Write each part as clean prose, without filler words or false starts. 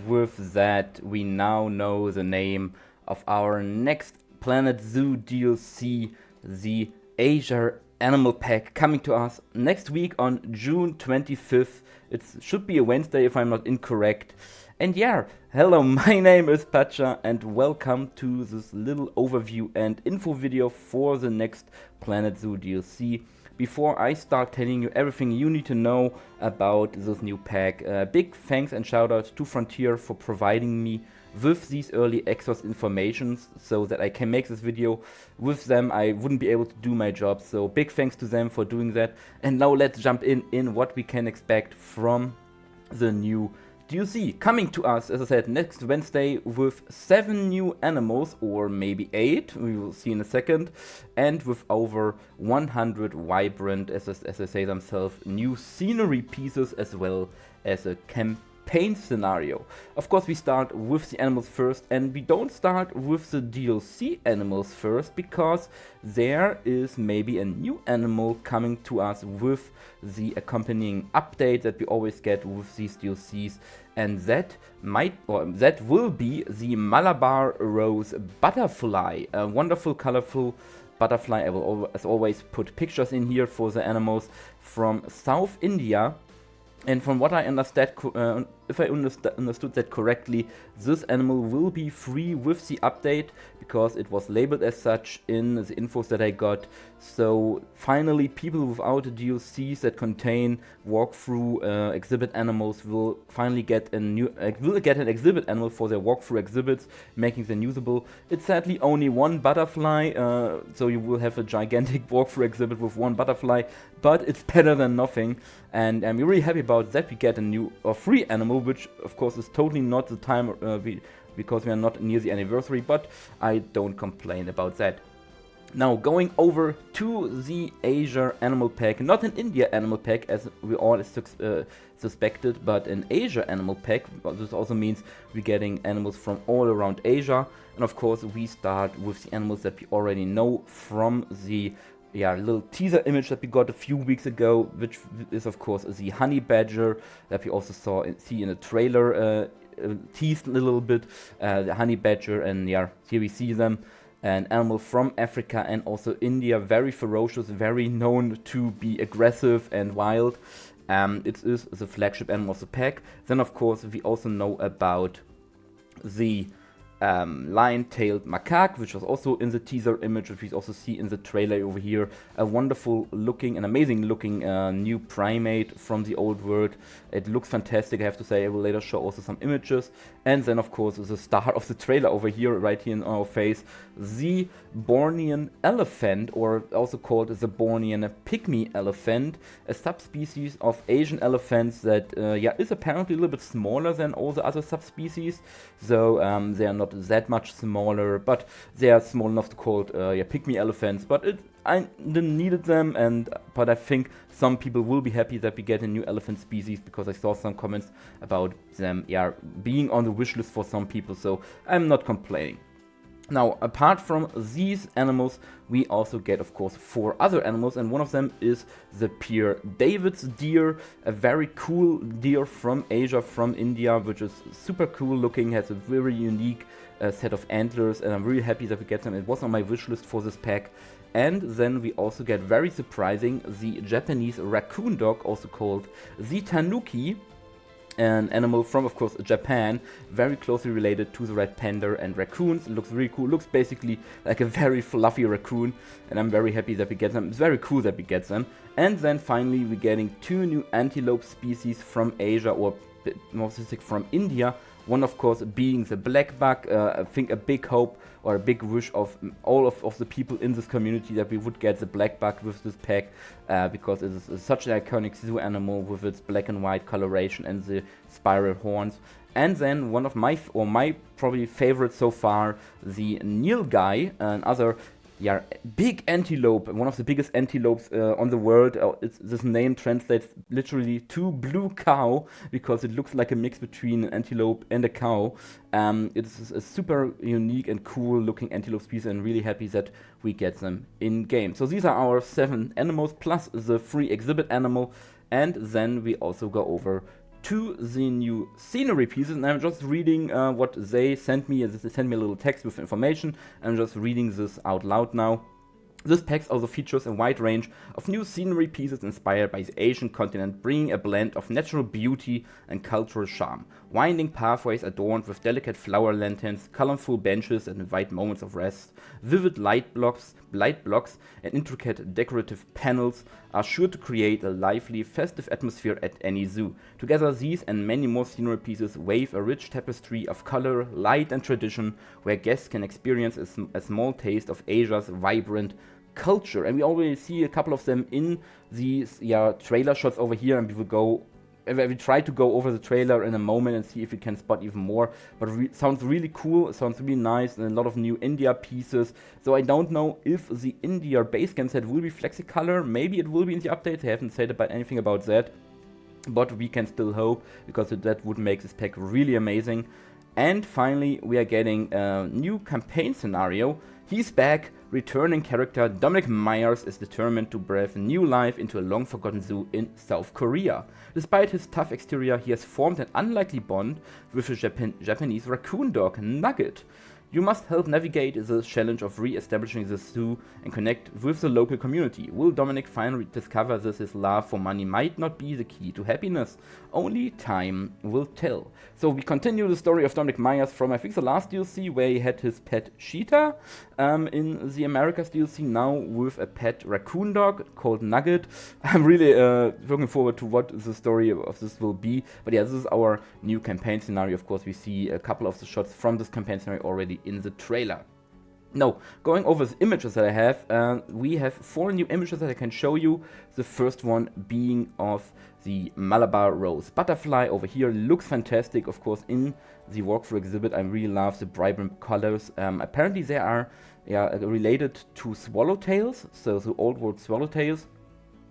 with that, we now know the name of our next Planet Zoo DLC, the Asia Animal Pack, coming to us next week on June 25th. It should be a Wednesday if I'm not incorrect. And yeah, hello, my name is Pacha and welcome to this little overview and info video for the next Planet Zoo DLC. Before I start telling you everything you need to know about this new pack, big thanks and shoutouts to Frontier for providing me with these early access informations so that I can make this video. With them I wouldn't be able to do my job, so big thanks to them for doing that. And now let's jump in what we can expect from the new DLC coming to us, as I said, next Wednesday with 7 new animals, or maybe 8, we will see in a second, and with over 100 vibrant, as I say themselves, new scenery pieces as well as a campaign scenario. Of course, we start with the animals first, and we don't start with the DLC animals first because there is maybe a new animal coming to us with the accompanying update that we always get with these DLCs, and that will be the Malabar Rose Butterfly, a wonderful, colorful butterfly. I will as always put pictures in here for the animals from South India. And from what I understand, if I understood that correctly, this animal will be free with the update because it was labeled as such in the infos that I got. So finally, people without DLCs that contain walkthrough exhibit animals will finally get an exhibit animal for their walkthrough exhibits, making them usable. It's sadly only one butterfly, so you will have a gigantic walkthrough exhibit with one butterfly, but it's better than nothing. And I'm really happy about that. We get a new or free animal, which of course is totally not the time because we are not near the anniversary, but I don't complain about that. Now going over to the Asia Animal Pack, not an India Animal Pack as we all suspected, but an Asia Animal Pack. This also means we're getting animals from all around Asia, and of course we start with the animals that we already know from the little teaser image that we got a few weeks ago, which is of course the honey badger that we also see in the trailer, teased a little bit, the honey badger, and yeah, here we see them. An animal from Africa and also India, very ferocious, very known to be aggressive and wild. It is the flagship animal of the pack. Then of course we also know about the lion-tailed macaque, which was also in the teaser image, which we also see in the trailer over here. A wonderful looking and amazing looking new primate from the old world. It looks fantastic, I have to say. I will later show also some images. And then of course the star of the trailer over here, right here in our face, the Bornean elephant, or also called the Bornean pygmy elephant, a subspecies of Asian elephants that is apparently a little bit smaller than all the other subspecies. So they are not that much smaller, but they are small enough to call pygmy elephants. But I didn't need them, but I think some people will be happy that we get a new elephant species, because I saw some comments about them being on the wish list for some people, so I'm not complaining. Now, apart from these animals, we also get, of course, 4 other animals, and one of them is the Pierre David's deer, a very cool deer from Asia, from India, which is super cool looking, has a very unique set of antlers, and I'm really happy that we get them. It was on my wish list for this pack. And then we also get, very surprising, the Japanese raccoon dog, also called the Tanuki, an animal from, of course, Japan, very closely related to the red panda and raccoons. It looks really cool, looks basically like a very fluffy raccoon, and I'm very happy that we get them. It's very cool that we get them. And then finally we're getting 2 new antelope species from Asia, or more specific from India. One, of course, being the black buck. I think a big hope or a big wish of all of the people in this community that we would get the black buck with this pack, because it is such an iconic zoo animal with its black and white coloration and the spiral horns. And then one of my probably favorite so far, the nilgai, another big antelope, one of the biggest antelopes on the world. This name translates literally to blue cow, because it looks like a mix between an antelope and a cow. It's a super unique and cool looking antelope species, and really happy that we get them in game. So these are our 7 animals plus the free exhibit animal, and then we also go over to the new scenery pieces, and I'm just reading what they sent me. They sent me a little text with information. I'm just reading this out loud now. This pack also features a wide range of new scenery pieces inspired by the Asian continent, bringing a blend of natural beauty and cultural charm. Winding pathways adorned with delicate flower lanterns, colorful benches that invite moments of rest, vivid light blocks, and intricate decorative panels are sure to create a lively, festive atmosphere at any zoo. Together, these and many more scenery pieces weave a rich tapestry of color, light, and tradition, where guests can experience a small taste of Asia's vibrant culture. And we already see a couple of them in these trailer shots over here, and we try to go over the trailer in a moment and see if we can spot even more. But sounds really cool, sounds really nice, and a lot of new India pieces. So I don't know if the India base game set will be flexicolor. Maybe it will be in the update. They haven't said anything about that, but we can still hope, because that would make this pack really amazing. And finally, we are getting a new campaign scenario. He's back. Returning character Dominic Myers is determined to breathe new life into a long-forgotten zoo in South Korea. Despite his tough exterior, he has formed an unlikely bond with a Japanese raccoon dog, Nugget. You must help navigate the challenge of re-establishing the zoo and connect with the local community. Will Dominic finally discover that his love for money might not be the key to happiness? Only time will tell. So we continue the story of Dominic Myers from, I think, the last DLC, where he had his pet cheetah in the Americas DLC, now with a pet raccoon dog called Nugget. I'm really looking forward to what the story of this will be. But yeah, this is our new campaign scenario. Of course, we see a couple of the shots from this campaign scenario already in the trailer. Now, going over the images that I have, we have 4 new images that I can show you. The first one being of the Malabar Rose butterfly over here. Looks fantastic, of course, in the walkthrough exhibit. I really love the vibrant colors. Apparently they are related to swallowtails, so the old world swallowtails.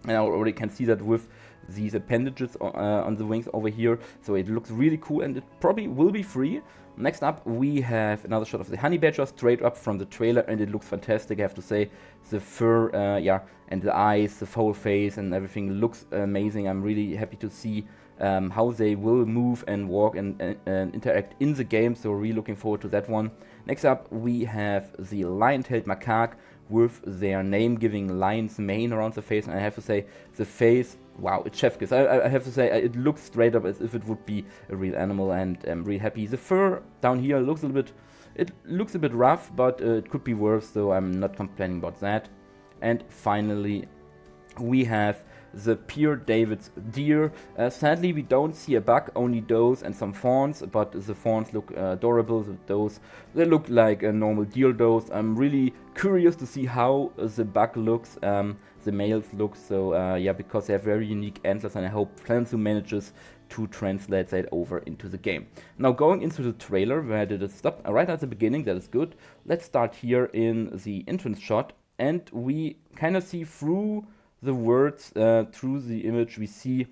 And I already can see that with these appendages on the wings over here. So it looks really cool, and it probably will be free. Next up, we have another shot of the honey badger straight up from the trailer, and it looks fantastic, I have to say. The fur, and the eyes, the whole face and everything looks amazing. I'm really happy to see how they will move and walk and interact in the game, so really looking forward to that one. Next up, we have the lion-tailed macaque with their name-giving lion's mane around the face, and I have to say, the face, wow, it's chef kiss. I have to say, it looks straight up as if it would be a real animal, and I'm really happy. The fur down here looks a bit rough, but it could be worse, so I'm not complaining about that. And finally, we have the Pierre David's deer. Sadly, we don't see a buck, only does and some fawns, but the fawns look adorable. The does, they look like a normal deer does. I'm really curious to see how the buck looks, the males look. So yeah, because they have very unique antlers, and I hope Flanzu manages to translate that over into the game. Now, going into the trailer, where did it stop? Right at the beginning, that is good. Let's start here in the entrance shot, and we kind of see through the words, through the image, we see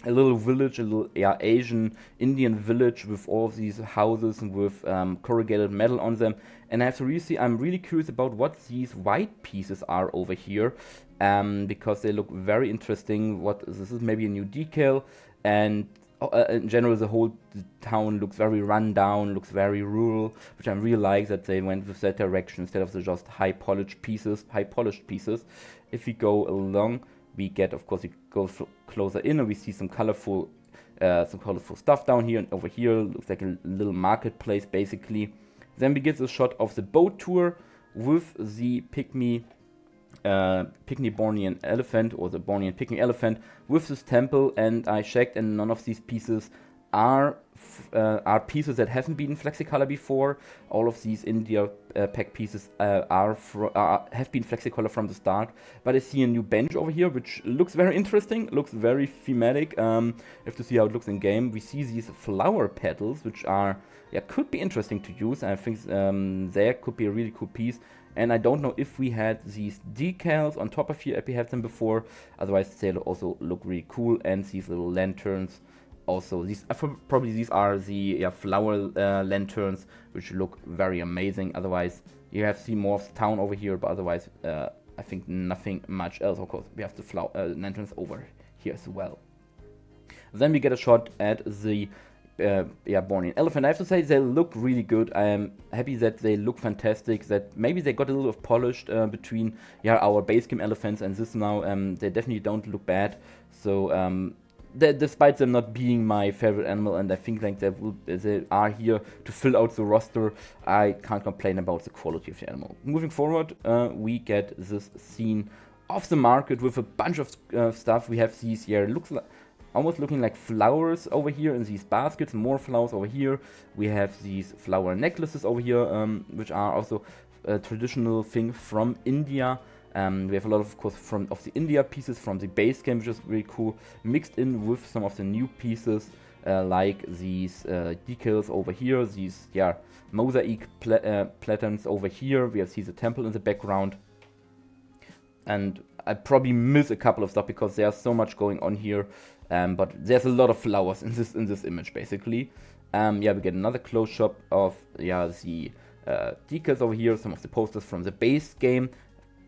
a little village, a little Asian Indian village with all of these houses and with corrugated metal on them. And I have to really see, I'm really curious about what these white pieces are over here, because they look very interesting. This is maybe a new decal, and in general the whole town looks very run down, looks very rural, which I really like that they went with that direction instead of the just high polished pieces. If we go along, we get, of course, we go closer in and we see some colorful stuff down here, and over here looks like a little marketplace basically. Then we get a shot of the boat tour with the pygmy Bornean elephant, or the Bornean pygmy elephant with this temple, and I checked, and none of these pieces are pieces that haven't been in Flexicolor before. All of these India pack pieces have been Flexicolor from the start. But I see a new bench over here, which looks very interesting, looks very thematic. Have to see how it looks in game. We see these flower petals, which are could be interesting to use. I think there could be a really cool piece. And I don't know if we had these decals on top of here, if we had them before. Otherwise, they also look really cool. And these little lanterns. Also, these are the flower lanterns, which look very amazing. Otherwise, you have to see more of the town over here, but otherwise, I think nothing much else. Of course, we have the lanterns over here as well. Then we get a shot at the Bornean elephant. I have to say they look really good. I am happy that they look fantastic, that maybe they got a little polished between our base game elephants and this now. They definitely don't look bad. So despite them not being my favorite animal, and I think like they are here to fill out the roster, I can't complain about the quality of the animal. Moving forward, we get this scene of the market with a bunch of stuff. We have these looks like almost looking like flowers over here in these baskets, more flowers over here. We have these flower necklaces over here, which are also a traditional thing from India. We have a lot of course of the India pieces from the base game, which is really cool, mixed in with some of the new pieces, like these decals over here, these mosaic patterns over here. We have the temple in the background, and I probably miss a couple of stuff because there's so much going on here. But there's a lot of flowers in this image basically. We get another close shot of the decals over here, some of the posters from the base game,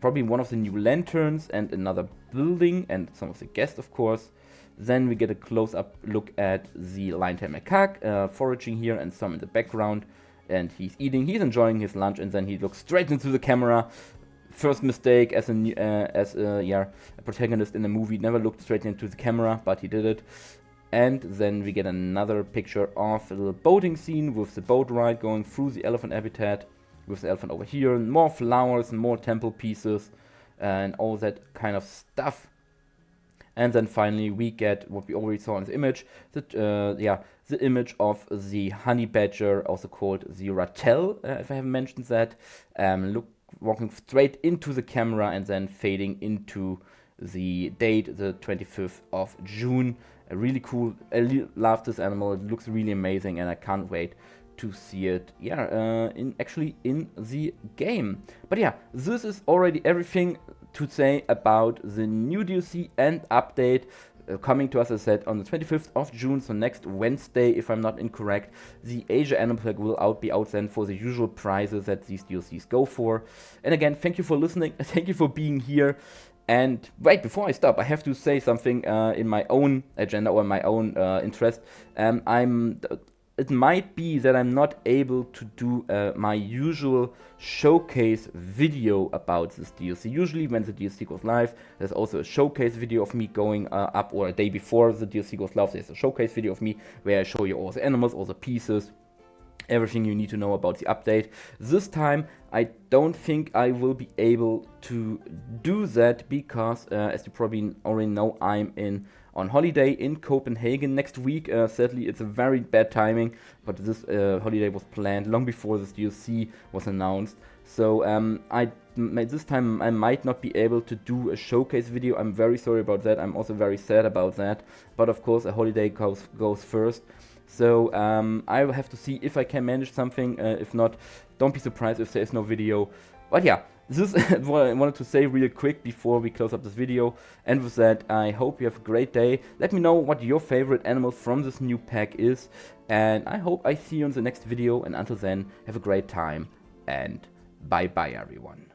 probably one of the new lanterns and another building and some of the guests of course. Then we get a close-up look at the lion-tailed macaque foraging here and some in the background, and he's enjoying his lunch, and then he looks straight into the camera. First mistake as a protagonist in a movie, never looked straight into the camera, but he did it. And then we get another picture of a little boating scene with the boat ride going through the elephant habitat, with the elephant over here, and more flowers and more temple pieces and all that kind of stuff. And then finally we get what we already saw in the image, the image of the honey badger, also called the ratel, if I haven't mentioned that. Walking straight into the camera and then fading into the date, the 25th of June. Really cool. I love this animal. It looks really amazing, and I can't wait to see it in the game. But this is already everything to say about the new DLC and update coming to us, as I said, on the 25th of June, so next Wednesday, if I'm not incorrect. The asiaanimalpack will be out then for the usual prizes that these DLCs go for. And again, thank you for listening, thank you for being here. And wait, before I stop, I have to say something in my own agenda or my own interest. It might be that I'm not able to do my usual showcase video about this DLC. Usually when the DLC goes live, there's also a showcase video of me going up, or a day before the DLC goes live, there's a showcase video of me where I show you all the animals, all the pieces, everything you need to know about the update. This time I don't think I will be able to do that because, as you probably already know, I'm on holiday in Copenhagen next week. Sadly, it's a very bad timing, but this holiday was planned long before this DLC was announced. So this time I might not be able to do a showcase video. I'm very sorry about that. I'm also very sad about that. But of course, a holiday goes first. So I will have to see if I can manage something. If not, don't be surprised if there is no video. But this is what I wanted to say real quick before we close up this video. And with that, I hope you have a great day. Let me know what your favorite animal from this new pack is. And I hope I see you in the next video. And until then, have a great time. And bye-bye, everyone.